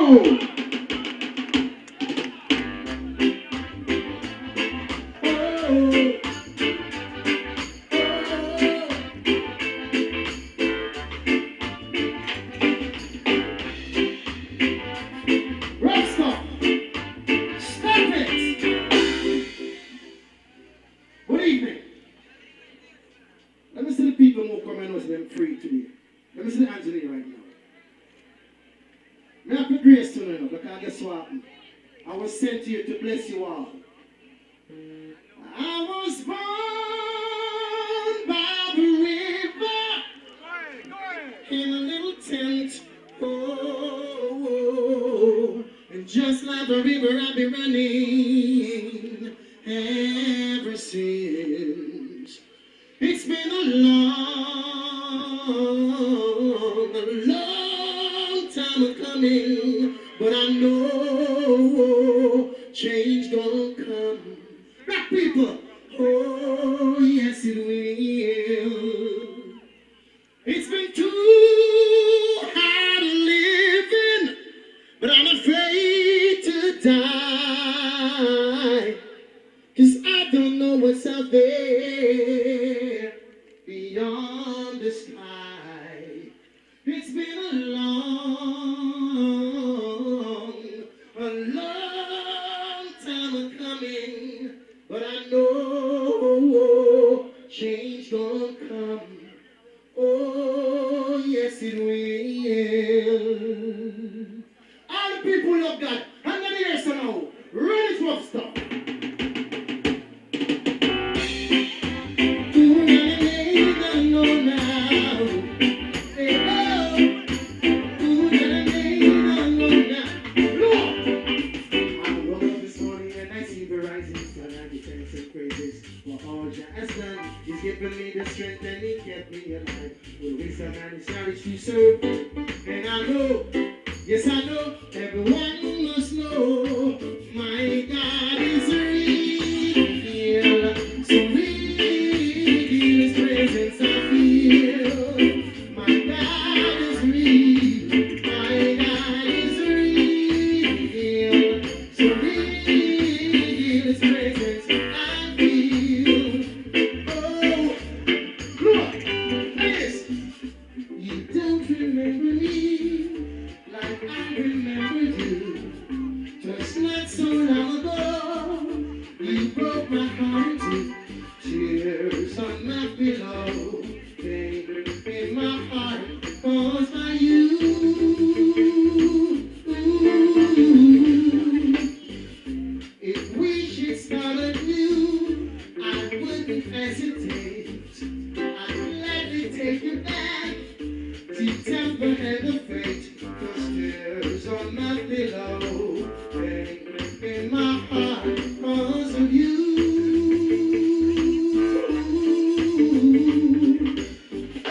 Good evening. Let me see the people who come and was them free today. Let me see the Angelina right now. May I have grace tonight because guess what happened? I was sent here to bless you all. I was born by the river in a little tent. Oh, and just like the river I've been running ever since. It's been a long time coming, but I know change gonna come. Black people, oh yes it will. It's been too hard living, but I'm afraid to die. 'Cause I don't know what's out there beyond the sky. It's been a long time coming, but I know change gonna come. Oh, yes it will. All the people of God, under the earth now, run it rough stuff. He's given me the strength and he kept me alive. With wisdom and his knowledge to serve. And I know, yes I know, everyone must know, my God is real. So real, his presence I feel. My God is real. My God is real. So real, his presence I feel. You don't remember me like I remember you. Just not so long ago, you broke my heart into tears on my pillow. Pain in my heart caused by you. If we should start anew, I wouldn't hesitate. I'd gladly take you back to temper and the fate. 'Cause tears on my pillow, pain in my heart because of you. Oh,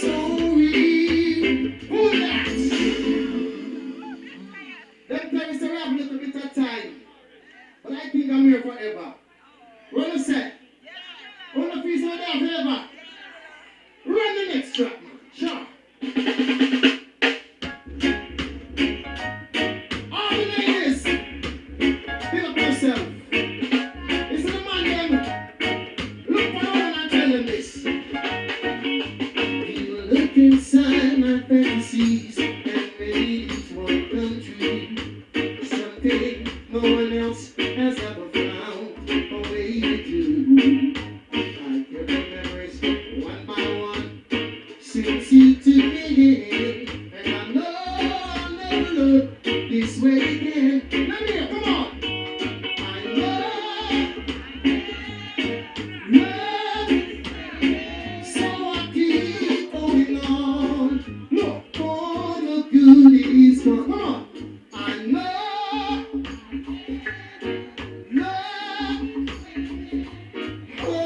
sorry, who that? That time is a little bit of time. But I think I'm here forever. What you say? All the fees are there forever. Run the next track, man. Sure. All the ladies, pick up yourself. This is the man them. Look for them and tell them this. You look inside my fantasies and dreams won't come true. Something no one else has ever found a way to do. I get the memories one by one since you took me in, and I know I'll never look this way again. Let me hear, come on. I love, so I keep holding on. Look, all the good is gone. Come on. I know. Love, oh,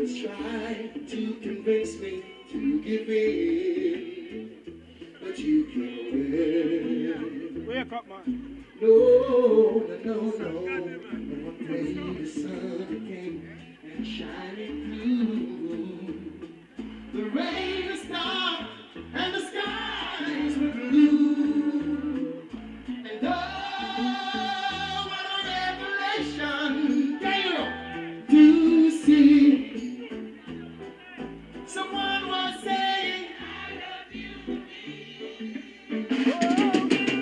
others try to convince me to give in, but you can't win. Wake up, man. No, no, no, no. And one day the sun came and shining through. The rain stopped and the skies were blue. And oh, what a revelation, Gabriel, to see. Someone was saying, I love you.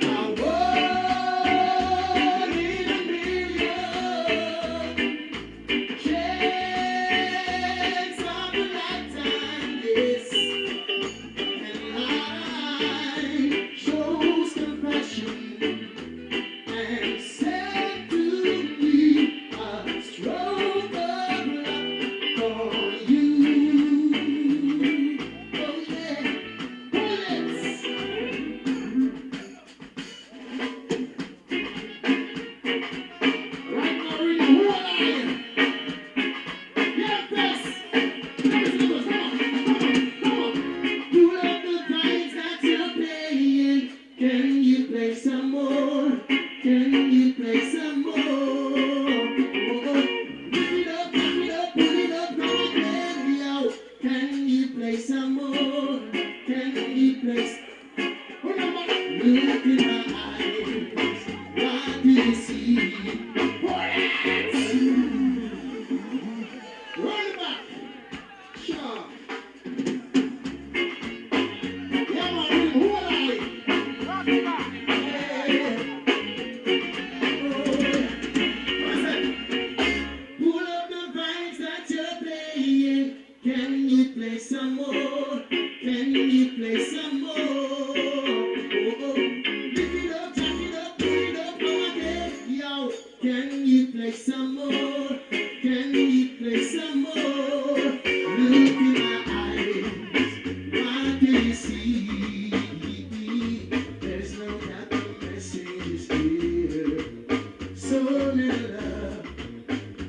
I won't even be your chance of a lifetime, yes. And I chose compassion and said to me a stroke of love for you. Oh yeah, bullets. Right now, Rita, who are you? Get this. Come on, come on. You love the price that you're paying. Can you play some more? Can you play some more? Oh, lift it up, put it up, come again, yo. Can you play some more? Can you play some more? Look in my eyes. What do you see? Bullets! Run it back. Sure. Yeah, man, who are you? Yeah. Pull up the vibes that you're playing. Can you play some more? Can you play some more? Oh, lift it up, jack it up, put it up, come again, yo. Can you play some more? Can you play some more? Look in my eyes. What do you see? There's no doubt the message is clear. So little love,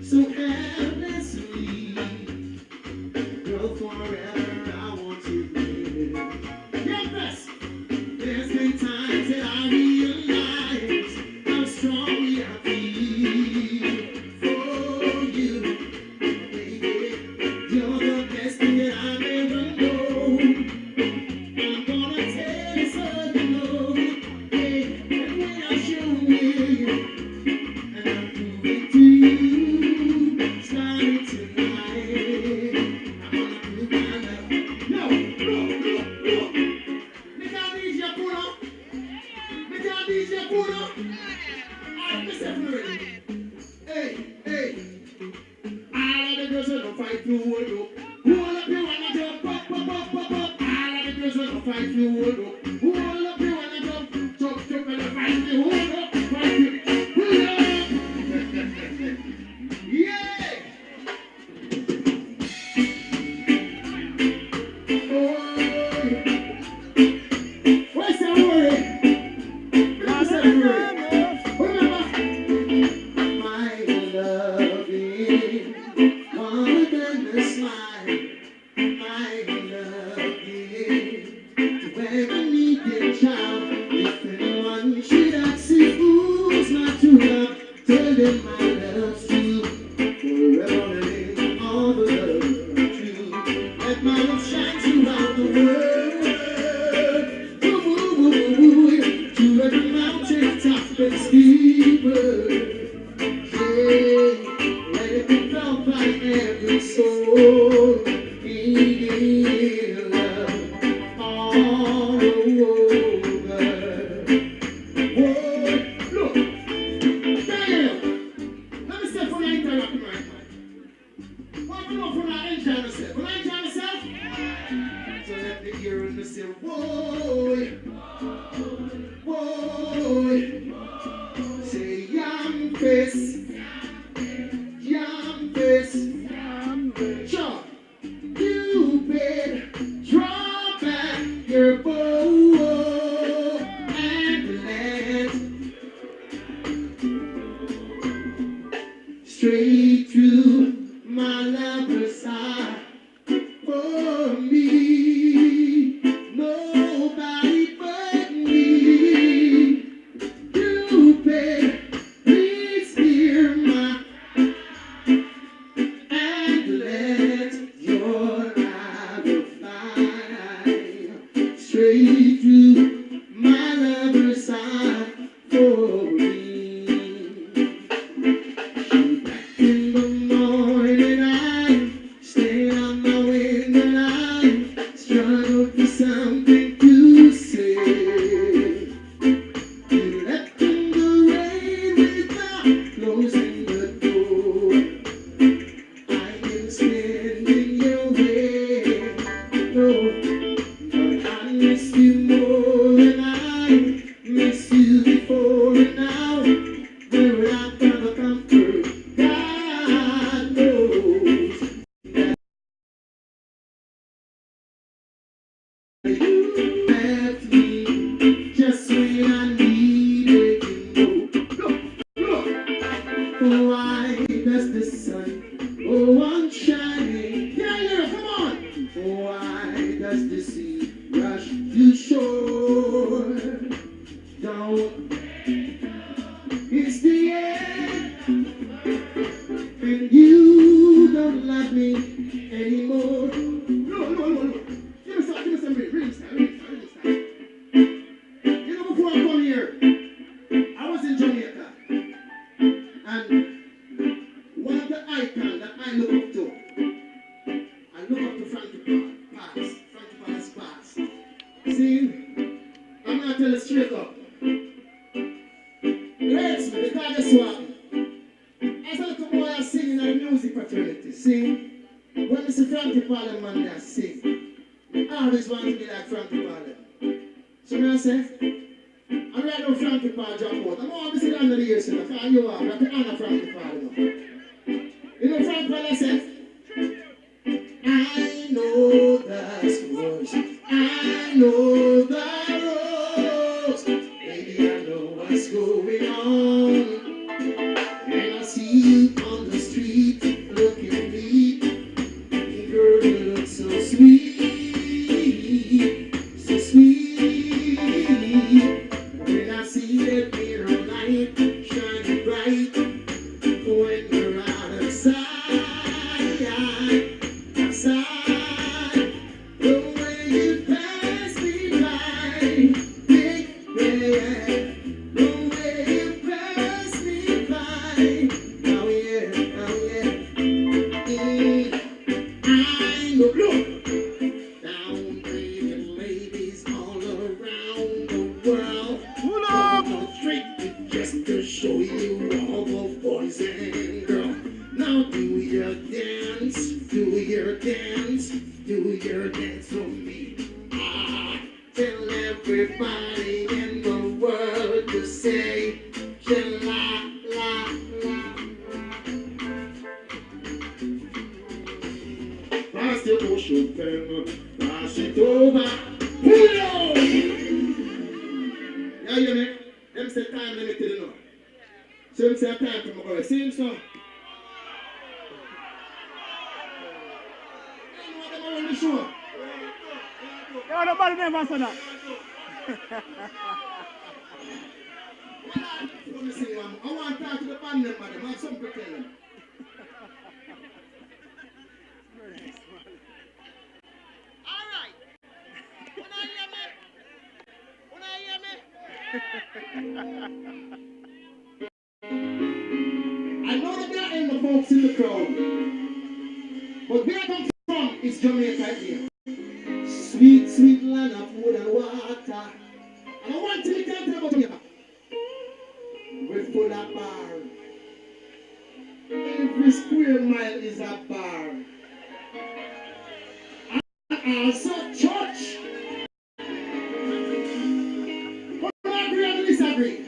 so endlessly. Go forever, I want to live. Get this! There's been times that I realize how strongly I feel for you, baby. You're the best thing that I've ever known. I'm gonna tell you so you know. Hey, and when I show you, and I'm proving to you, starting tonight, I'm gonna prove my love. No, no. Make our DJ pull up. Make our DJ pull up. Alright, let's separate. Hey. All of the girls will fight you, hold up. Hold up, you wanna jump up. All of the girls will fight you, hold up. Hold up, you wanna jump, and fight you, hold up, fight you, hold up. Yeah. What's the worry? Let's separate. Remember, my love is more than a smile. My love is to every needed child. If anyone should ask you who's not to love, tell them my love's true. Forever living all the love true. Let my love shine throughout the world. To every mountain top and steeper. Let it be felt by every soul. Needing love all over. Whoa, look, Daniel, let me say for you interrupting right now. What do you know from our enjoy yourself? When I enjoy myself? So let me hear me say, whoa, say yam face. Sure. Cupid, draw back your bow and land straight through my lover's side. Oh, I'm shining. Yeah, yeah, come on. Why does the sea rush to shore? Don't. It's the end. And you don't love me anymore. No, no, no, no. Give me some rhythm style. You know, before I come here, I was in Jamaica. And one of the icons that I look up to, Frankie Pass. Frankie Pass Pass. See, I'm going to tell you straight up. It hurts me because guess what? As a little boy, I sing in a music fraternity. See, when I see Frankie Parliament, man, I sing. I always want to be like Frankie Parliament. So when I say, I'm right now Frankie Parliament drop out. I'm always sitting under the years, so I you are, but the honor Frankie Parliament. You know Frankie Parliament said, I know the scores, I know the roads, baby I know what's going on. And I see you on the street, looking at me, girl you look so sweet, so sweet. When I see that mirror light shining bright, when you're out of sight. The way you pass me by, the way you pass me by, oh yeah, I know, look, down ladies all around the world, pull up on the street just to show you all the boys and girls. Now do your dance, do your dance, do your dance for me. Tell everybody in the world to say, la la la. Pass the ocean, pass it over. Pull. Yeah, you know, them say time limited enough. So them say time for my boy. See him, so? Sure. Yeah, nobody never said that. I want to talk to the band member. I have something to tell them. All right. When I hear me? I know that there are in the folks in the crowd. But where I come from is Jamaica here. Sweet, sweet land of food and water. And I want to tell you about Jamaica. We're full of bar. Every square mile is a bar. And also church. But I agree and disagree.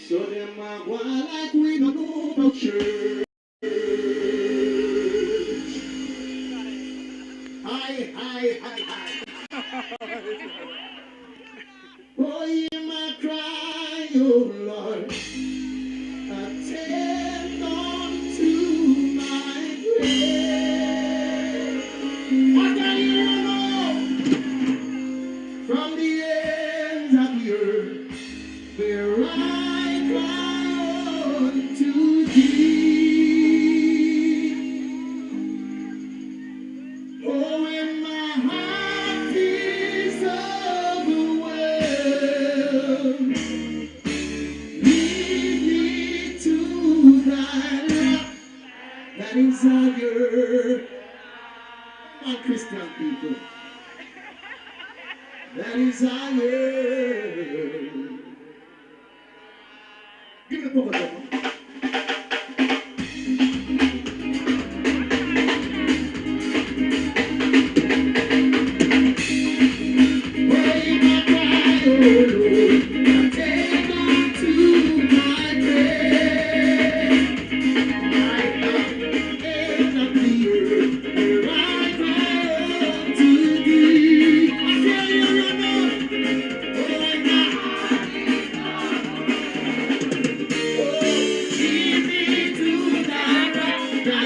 So them are one like we don't know about church. Hi. Oh, hear my cry, oh Lord. Attend unto my prayer. I can hear you from the ends of the earth, where I cry unto thee. Oh, in my heart is overwhelmed. Lead me to thy rock, that is higher. Come on, Christian people. That is higher. Give me the poker.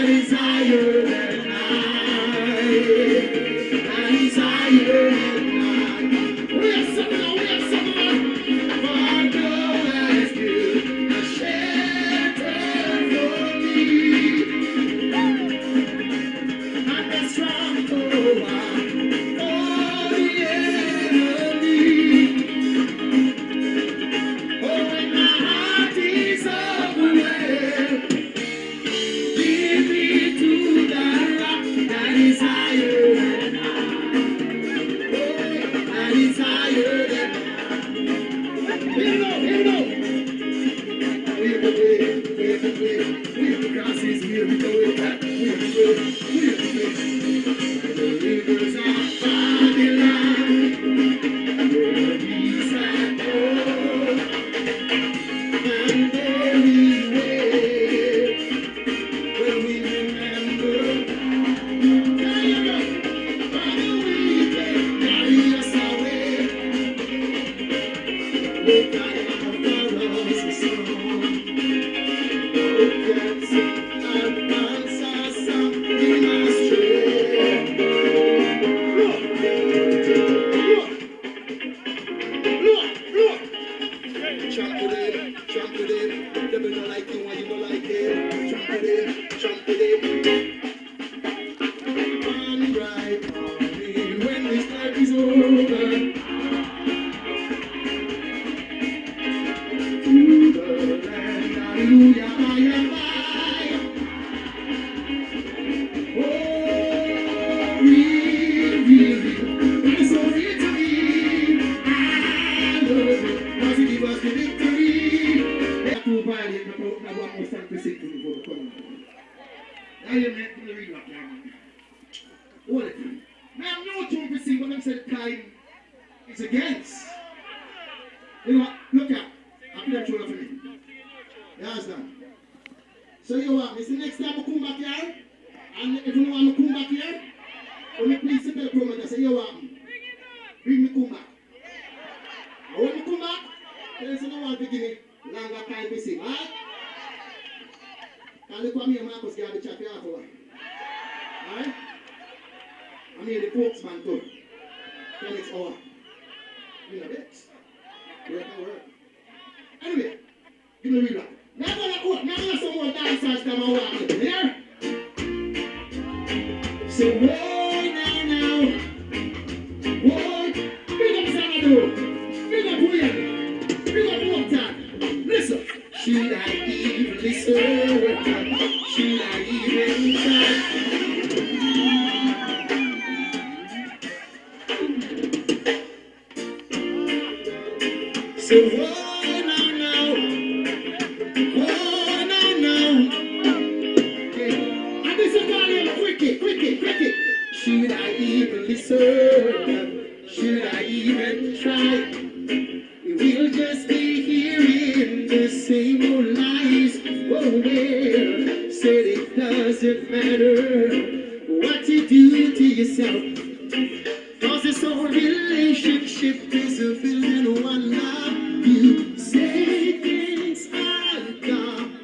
that is higher than I. That is higher than I. We have someone, we have someone. For God has built a shelter for me. And a strong tower for the enemy. Oh, when my heart is overwhelmed, lead me to the rock that is higher than I. Oh, that is higher than I. Here we go, here we go. We have to play, we have to play. We have to cross his here, we go with that. We have to play, we have to play. The rivers of Babylon, where we sat home, and very well, when we remember, there you go, Father, we can carry us away. Look at our us a song. Look at and dance a song in our strength. Look. Trample it. Devil don't like you when you don't like it. Trample it. One bright morning when this life is over, to the land, hallelujah, by and by. Oh, real, it's so real to me. I love it, 'cause it gives us the victory. They have to violate the code, now one more song to sing to before we come. Now you make me read up now. Hold it. Now I'm no tune to sing, but I'm saying time is against. You know what? Look out. I put that tune up for me. You understand? So you what? Me see next time I come back here, and if you don't want me to come back here, when you please sit tell the promoter, say you what? Bring me come back. And when you come back, tell us you don't want to give me longer time to sing, right? And look at me and Marcus get the chat here afterward. Alright? I'm here the folks man too. Tell it's over. You know it. Work. Anyway, give me a read back. Now I'm gonna some more dancers come and walk with me, here. So whoa now. Whoa. Big up Sanado. Big up William. Big up Moncton. Listen. Should I even listen? Should I even try? So whoa now. Okay. And this is called cricket. Should I even listen? Should I even try? We'll just be hearing the same old lies. Oh well, said it doesn't matter what you do to yourself. 'Cause this whole relationship is a building one love. You say things are the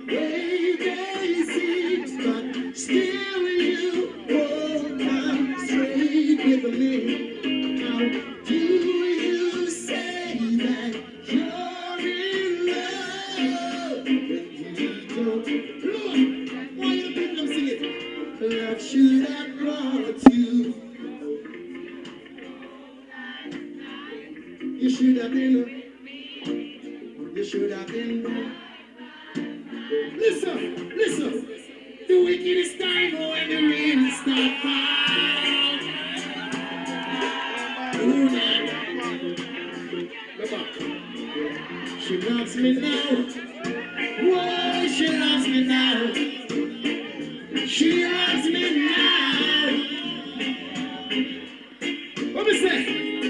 way they seem, but still you won't come straight with me. How do you say that you're in love when you don't? Lord, why you think I'm singing? Love should have brought you. You should have been. Listen. The wickedest time when the rain start falling. Ooh, nah. Look up. She loves me now. Whoa, she loves me now. She loves me now. What me say?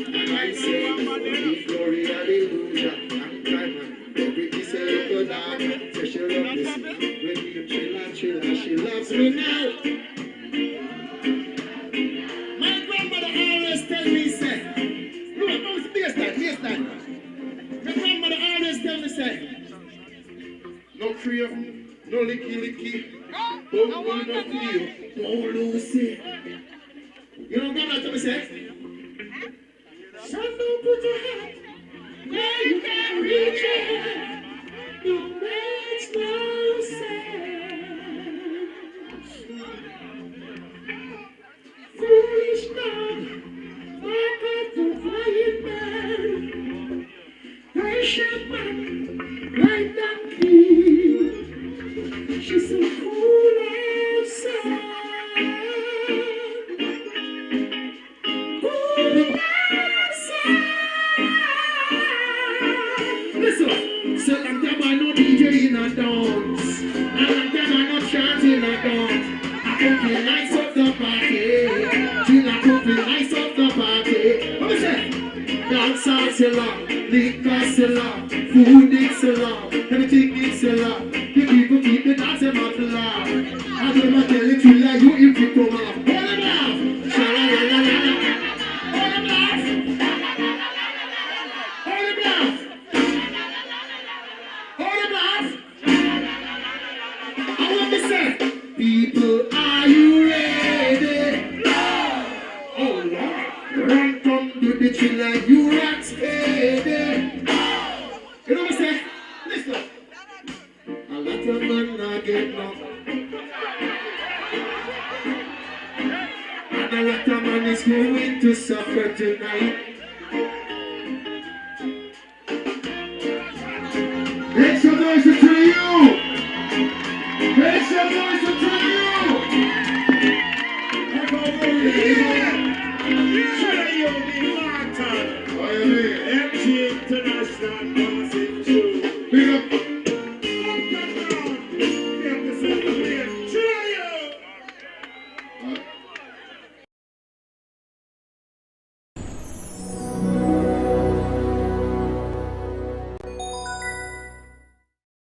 And I say, glory, hallelujah. I'm crying. Every kiss a good dog. Say she loves me. When you chill and she loves me now. My grandmother always tell me, say, look, here's that. My grandmother always tell me, say, no crave, no licky, Don't lose it to you. Don't lose it. You know what I'm trying to say? Son, don't put your head where you can't reach it. It makes no sense. Foolish man, walk up to flying man. Patient man, like donkey. She's so cool and sad. Cool and sad. Listen, so long time I no DJ in a dance. And long time I no chant in a dance. I can feel nice of the party. Till I can feel nice of the party. What me say? Dance all so long, liquor so long, food is so long, everything is so long. The people keep the dance about to laugh. I don't know tell it to like you if you come off. Hold them laugh. Sha-la-la-la-la-la. Hold them laugh. Hold them laugh. Hold them laugh. I want to say, people, are you ready? Oh Lord, run come to the chill like you rock steady. You know what I say? Listen. A lot of men not get no. And a lot of man is going to suffer tonight.